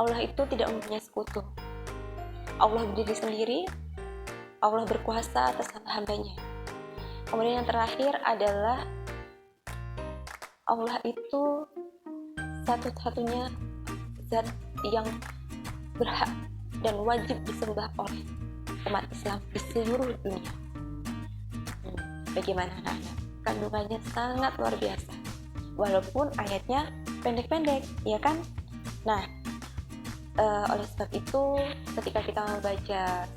Allah itu tidak mempunyai sekutu. Allah berdiri sendiri, Allah berkuasa atas hamba-hambanya. Kemudian yang terakhir adalah Allah itu satu-satunya zat yang berhak dan wajib disembah oleh umat Islam di seluruh dunia. Bagaimana anak-anak? Kandungannya sangat luar biasa. Walaupun ayatnya pendek-pendek, ya kan? Nah, oleh sebab itu ketika kita membaca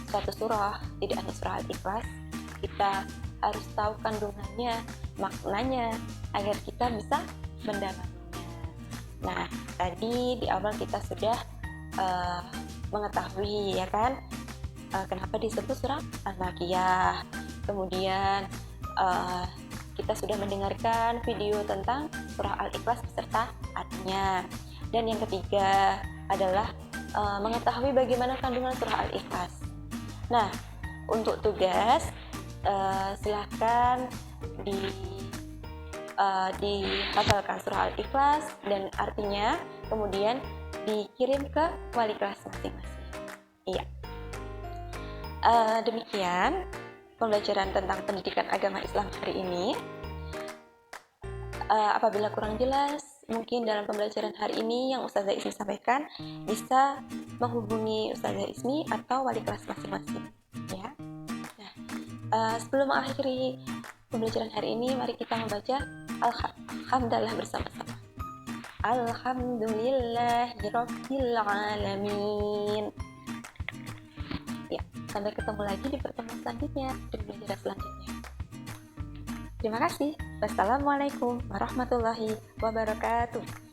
suatu surah, tidak hanya surah Al-Ikhlas, kita harus tahu kandungannya, maknanya, agar kita bisa mendalaminya. Nah, tadi di awal kita sudah mengetahui, ya kan, kenapa disebut surah Al-Baqiyah. Kemudian kita sudah mendengarkan video tentang surah Al-Ikhlas beserta artinya. Dan yang ketiga adalah mengetahui bagaimana kandungan surah Al-Ikhlas. Nah, untuk tugas silahkan dihafalkan surah Al-Ikhlas dan artinya, kemudian dikirim ke wali kelas masing-masing. Iya. Demikian pembelajaran tentang pendidikan agama Islam hari ini. Apabila kurang jelas, mungkin dalam pembelajaran hari ini yang Ustazah Ismi sampaikan, bisa menghubungi Ustazah Ismi atau wali kelas masing-masing. Ya. Nah, sebelum mengakhiri pembelajaran hari ini, mari kita membaca Alhamdulillah bersama-sama. Alhamdulillahirabbil alamin. Ya, sampai ketemu lagi di pertemuan selanjutnya, di pembelajaran selanjutnya. Terima kasih. Wassalamualaikum warahmatullahi wabarakatuh.